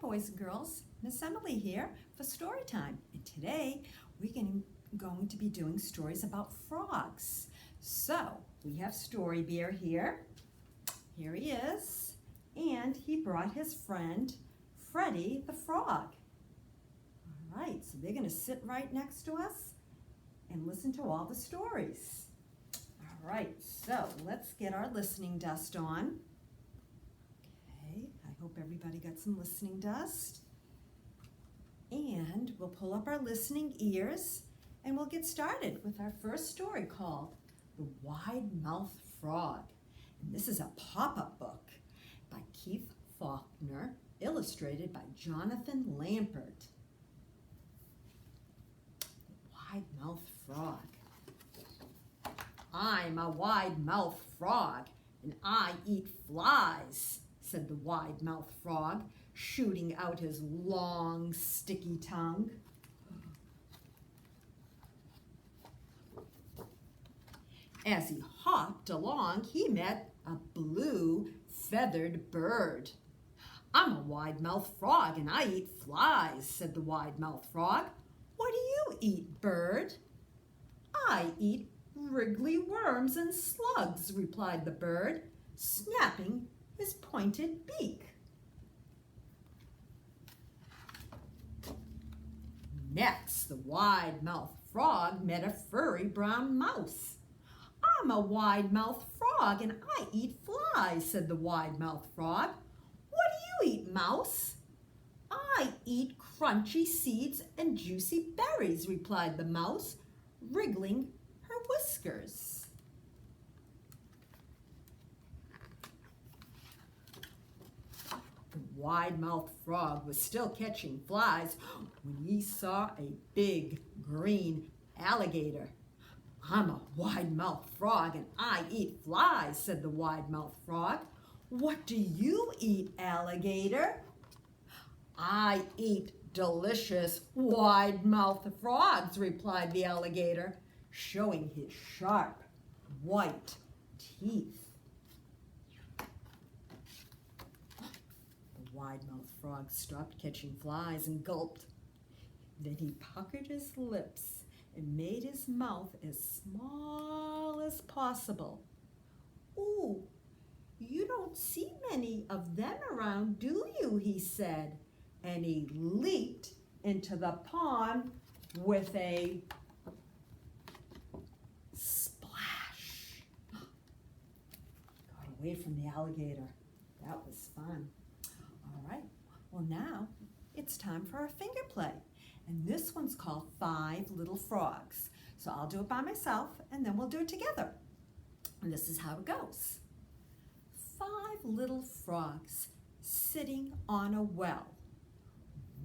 boys and girls. Miss Emily here for story time. And today we're going to be doing stories about frogs. So we have Story Bear here. Here he is. And he brought his friend Freddie the frog. All right, so they're going to sit right next to us and listen to all the stories. All right, so let's get our listening dust on. Okay, I hope everybody got some listening dust. And we'll pull up our listening ears and we'll get started with our first story called The Wide-Mouthed Frog. And this is a pop-up book by Keith Faulkner, illustrated by Jonathan Lampert. The Wide-Mouthed Frog. I'm a wide-mouthed frog, and I eat flies, said the wide-mouthed frog, shooting out his long, sticky tongue. As he hopped along, he met a blue, feathered bird. I'm a wide-mouthed frog, and I eat flies, said the wide-mouthed frog. What do you eat, bird? I eat wriggly worms and slugs, replied the bird, snapping his pointed beak. Next, the wide-mouthed frog met a furry brown mouse. I'm a wide-mouthed frog and I eat flies, said the wide-mouthed frog. What do you eat, mouse? I eat crunchy seeds and juicy berries, replied the mouse, wriggling her whiskers. The wide-mouthed frog was still catching flies when he saw a big green alligator. I'm a wide-mouthed frog and I eat flies, said the wide-mouthed frog. What do you eat, alligator? I eat delicious wide-mouthed frogs, replied the alligator, showing his sharp, white teeth. The wide-mouthed frog stopped catching flies and gulped. Then he puckered his lips and made his mouth as small as possible. Ooh, you don't see many of them around, do you? He said, and he leaped into the pond with a splash. Got away from the alligator. That was fun. All right, well now it's time for our finger play. And this one's called Five Little Frogs. So I'll do it by myself and then we'll do it together. And this is how it goes. 5 little frogs sitting on a well.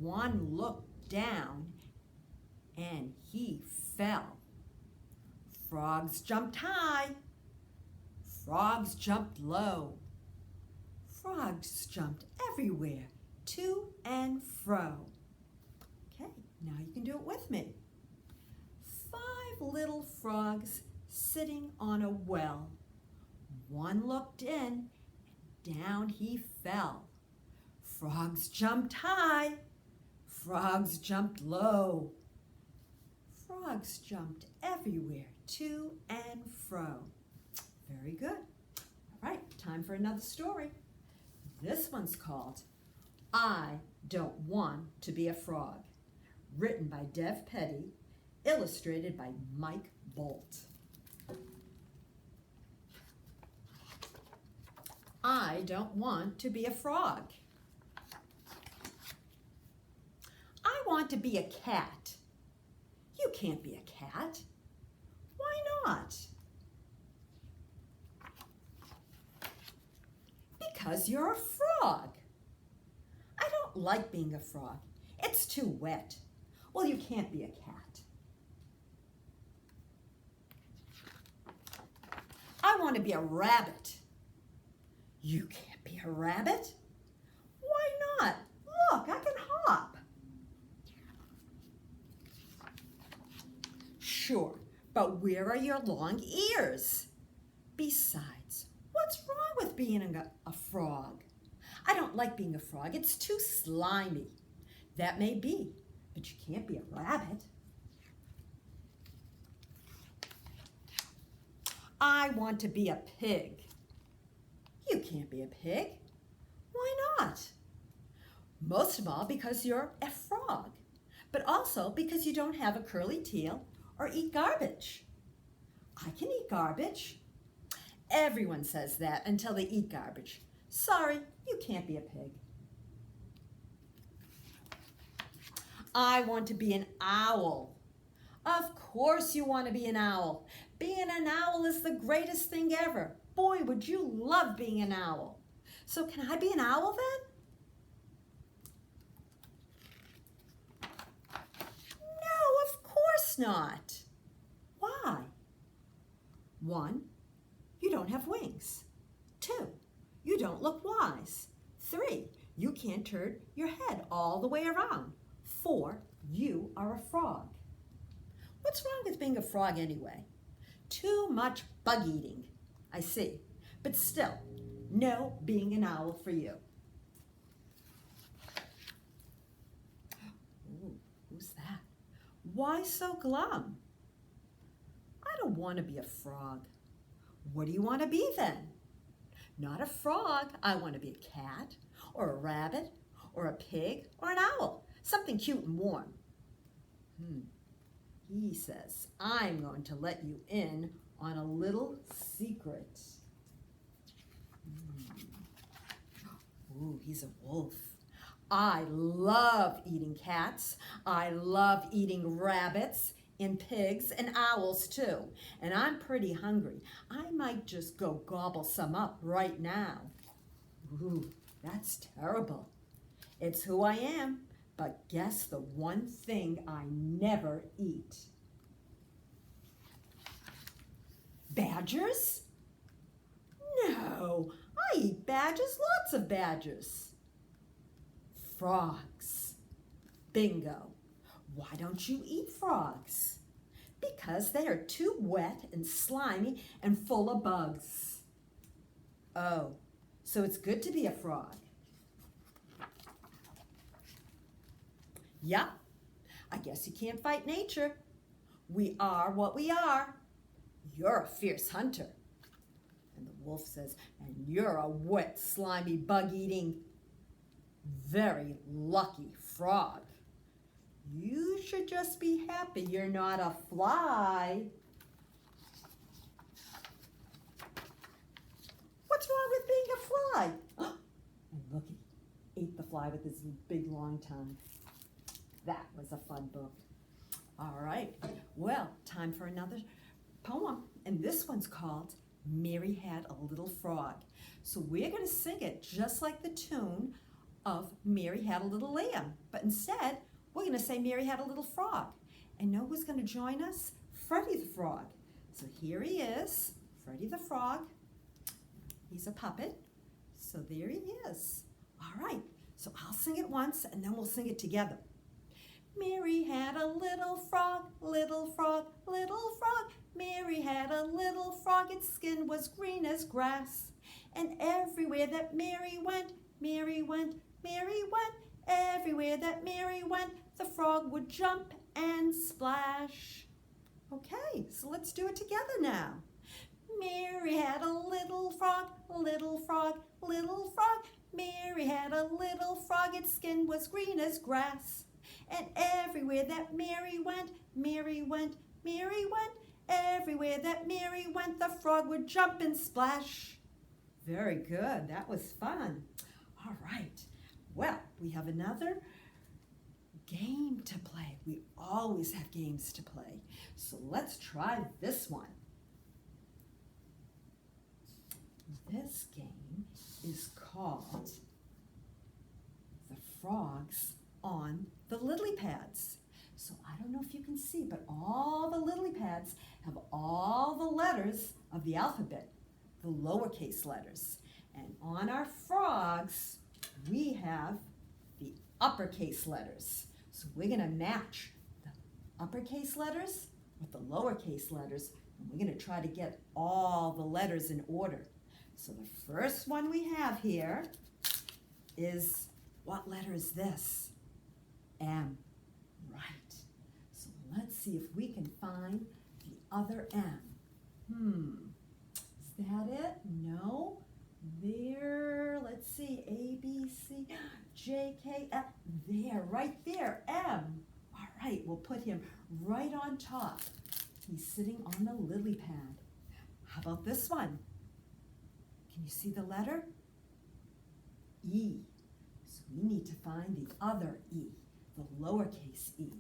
One looked down and he fell. Frogs jumped high. Frogs jumped low. Frogs jumped everywhere, to and fro. Okay, now you can do it with me. 5 little frogs sitting on a well. One looked in and down he fell. Frogs jumped high. Frogs jumped low. Frogs jumped everywhere, to and fro. Very good. All right, time for another story. This one's called I Don't Want to Be a Frog. Written by Dev Petty, illustrated by Mike Bolt. I don't want to be a frog. I want to be a cat. You can't be a cat. Why not? Because you're a frog. I don't like being a frog. It's too wet. Well, you can't be a cat. I want to be a rabbit. You can't be a rabbit. Why not? Look, I can hop. Sure, but where are your long ears? Besides, what's wrong with being a frog? I don't like being a frog. It's too slimy. That may be, but you can't be a rabbit. I want to be a pig. You can't be a pig. Why not? Most of all because you're a frog, but also because you don't have a curly tail or eat garbage. I can eat garbage. Everyone says that until they eat garbage. Sorry, you can't be a pig. I want to be an owl. Of course you want to be an owl. Being an owl is the greatest thing ever. Boy, would you love being an owl. So can I be an owl then? No, of course not. Why? 1, you don't have wings. 2, you don't look wise. 3, you can't turn your head all the way around. 4, you are a frog. What's wrong with being a frog anyway? Too much bug eating, I see. But still, no being an owl for you. Ooh, who's that? Why so glum? I don't want to be a frog. What do you want to be then? Not a frog. I want to be a cat, or a rabbit, or a pig, or an owl. Something cute and warm. He says, I'm going to let you in on a little secret. Ooh, he's a wolf. I love eating cats. I love eating rabbits and pigs and owls too. And I'm pretty hungry. I might just go gobble some up right now. Ooh, that's terrible. It's who I am. But guess the one thing I never eat. Badgers? No, I eat badgers, lots of badgers. Frogs. Bingo. Why don't you eat frogs? Because they are too wet and slimy and full of bugs. Oh, so it's good to be a frog. Yep, I guess you can't fight nature. We are what we are. You're a fierce hunter. And the wolf says, and you're a wet, slimy, bug-eating, very lucky frog. You should just be happy you're not a fly. What's wrong with being a fly? And look, he ate the fly with his big, long tongue. That was a fun book. All right, well, time for another poem. And this one's called Mary Had a Little Frog. So we're going to sing it just like the tune of Mary Had a Little Lamb. But instead, we're going to say Mary Had a Little Frog. And know who's going to join us? Freddie the Frog. So here he is, Freddie the Frog. He's a puppet. So there he is. All right, so I'll sing it once and then we'll sing it together. Mary had a little frog, little frog, little frog. Mary had a little frog, its skin was green as grass. And everywhere that Mary went, Mary went, Mary went. Everywhere that Mary went, the frog would jump and splash. Okay, so let's do it together now. Mary had a little frog, little frog, little frog. Mary had a little frog, its skin was green as grass. And everywhere that Mary went, Mary went, Mary went. Everywhere that Mary went, the frog would jump and splash. Very good. That was fun. All right. Well, we have another game to play. We always have games to play. So let's try this one. This game is called The Frogs on the Lily Pads. So I don't know if you can see, but all the lily pads have all the letters of the alphabet, the lowercase letters. And on our frogs, we have the uppercase letters. So we're going to match the uppercase letters with the lowercase letters, and we're going to try to get all the letters in order. So the first one we have here what letter is this? M. Right. So let's see if we can find the other M. Is that it? No. There, let's see, A, B, C, J, K, L. There, right there, M. All right, we'll put him right on top. He's sitting on the lily pad. How about this one? Can you see the letter? E. So we need to find the other E, the lowercase e.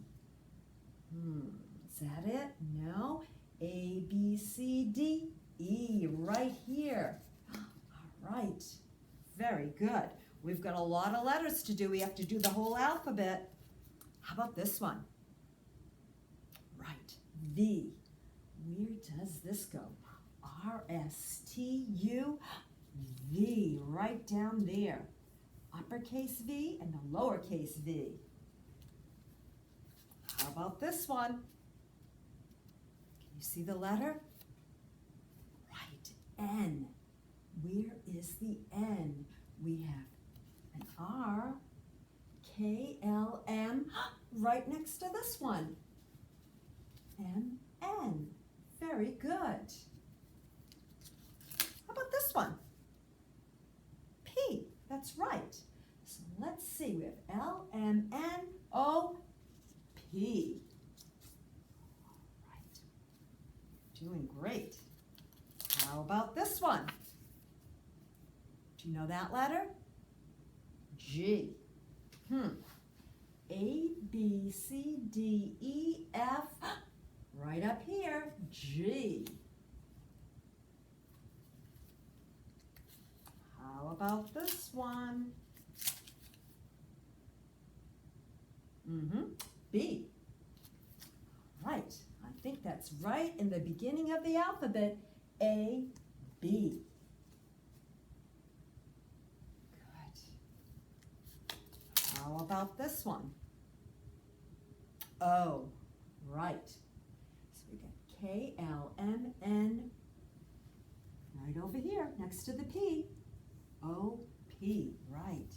Is that it? No. A, B, C, D, E, right here. All right, very good. We've got a lot of letters to do. We have to do the whole alphabet. How about this one? Right, V. Where does this go? R-S-T-U, V, right down there. Uppercase V and the lowercase v. How about this one? Can you see the letter? Right, N. Where is the N? We have an R, K, L, M, right next to this one. M, N. Very good. How about this one? P. That's right. So let's see. We have L, M, N, O, P. All right. Doing great. How about this one? Do you know that letter? G. A, B, C, D, E, F. Right up here, G. How about this one? B. Right, I think that's right in the beginning of the alphabet, A, B. Good. How about this one? O. Right. So we got K, L, M, N, right over here, next to the P. O, P, right.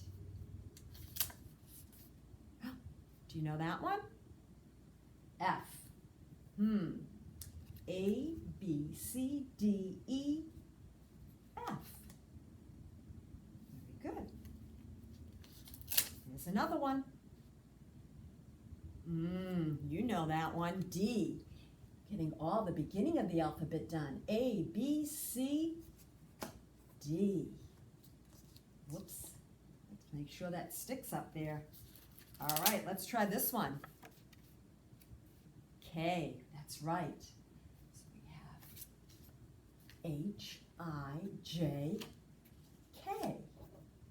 Do you know that one? F. A, B, C, D, E, F. Very good. Here's another one. You know that one, D. Getting all the beginning of the alphabet done. A, B, C, D. Whoops. Let's make sure that sticks up there. All right, let's try this one. K, that's right. So we have H, I, J, K.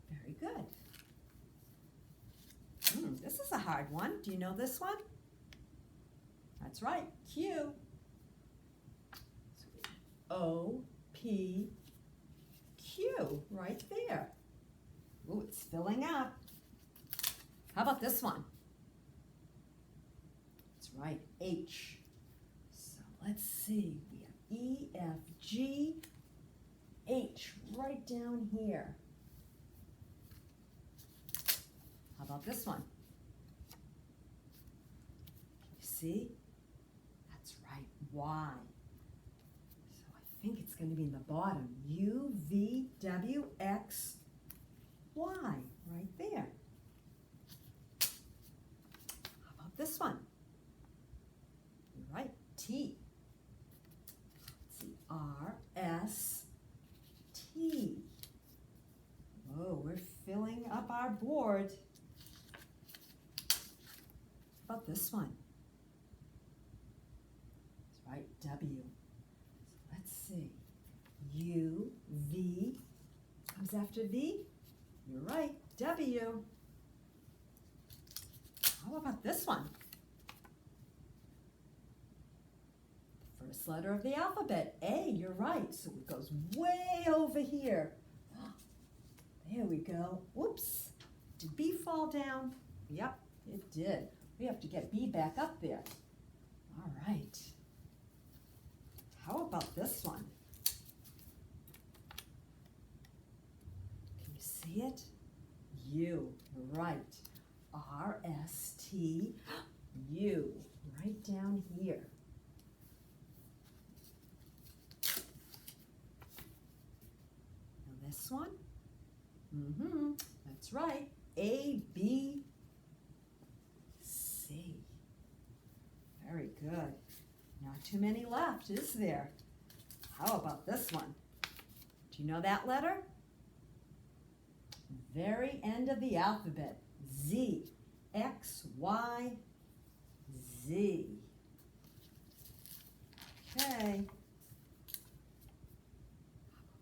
Very good. This is a hard one. Do you know this one? That's right, Q. So we have O, P, Q, right there. Ooh, it's filling up. How about this one? That's right, H. So let's see. We have E, F, G, H right down here. How about this one? Can you see? That's right, Y. So I think it's going to be in the bottom. U, V, W, X, Y, right there. How about this one? You're right, T. Let's see, R, S, T. Whoa, we're filling up our board. How about this one? That's right, W. So let's see. U, V, comes after V. You're right, W. How about this one? The first letter of the alphabet, A, you're right. So it goes way over here. There we go. Whoops. Did B fall down? Yep, it did. We have to get B back up there. All right. How about this one? Can you see it? U, right. R-S-T-U, right down here. Now this one, that's right. A-B-C. Very good. Not too many left, is there? How about this one? Do you know that letter? Very end of the alphabet. Z. X, Y, Z. Okay.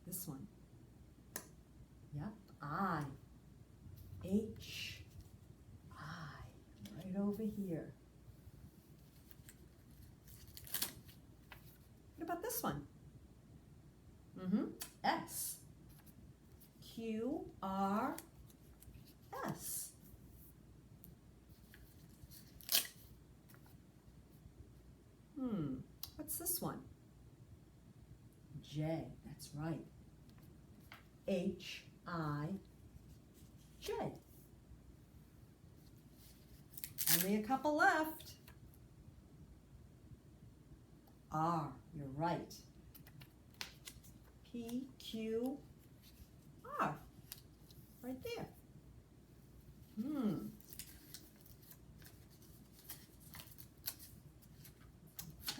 This one. Yep. I. H. I. Right over here. What about this one? S. Q, R, S. What's this one? J, that's right. H, I, J. Only a couple left. R, you're right. P, Q, R, right there.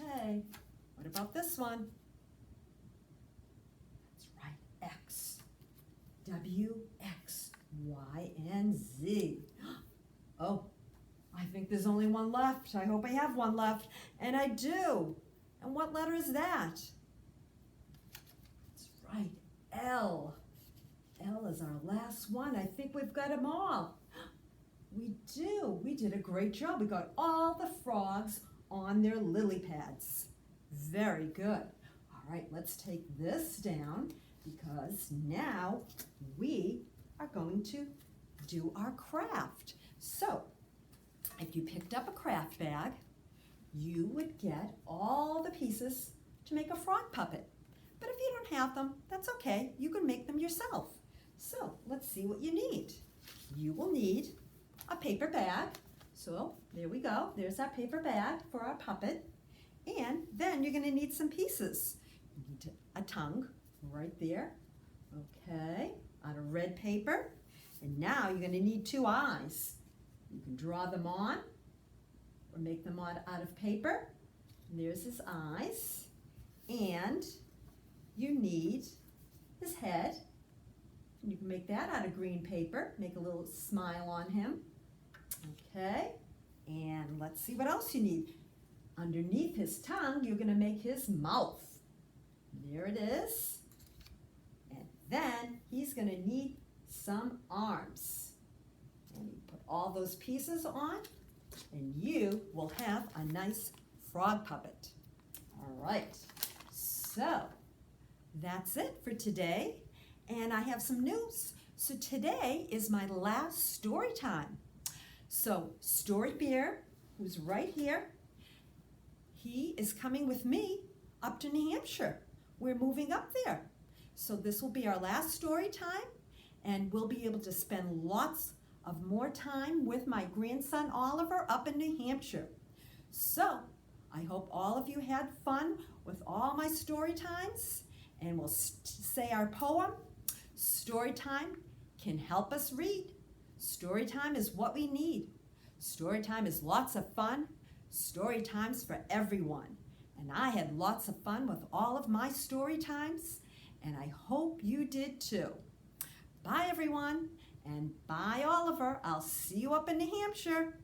Okay, what about this one? That's right, X. W, X, Y, and Z. Oh, I think there's only one left. I hope I have one left, and I do. And what letter is that? That's right, L. L is our last one. I think we've got them all. We do. We did a great job. We got all the frogs on their lily pads. Very good. All right, let's take this down because now we are going to do our craft. So, if you picked up a craft bag, you would get all the pieces to make a frog puppet. But if you don't have them, that's okay. You can make them yourself. So, let's see what you need. You will need a paper bag. So, there we go. There's our paper bag for our puppet. And then you're going to need some pieces. You need a tongue right there. Okay, out of red paper. And now you're going to need two eyes. You can draw them on or make them out of paper. And there's his eyes. And you need his head. You can make that out of green paper. Make a little smile on him. Okay, and let's see what else you need. Underneath his tongue, you're going to make his mouth. There it is. And then he's going to need some arms. And you put all those pieces on, and you will have a nice frog puppet. All right, so that's it for today. And I have some news. So today is my last story time. So Story Bear, who's right here, he is coming with me up to New Hampshire. We're moving up there. So this will be our last story time, and we'll be able to spend lots of more time with my grandson Oliver up in New Hampshire. So I hope all of you had fun with all my story times, and we'll say our poem. Story time can help us read. Story time is what we need. Story time is lots of fun. Story time's for everyone. And I had lots of fun with all of my story times, and I hope you did too. Bye everyone, and bye Oliver. I'll see you up in New Hampshire.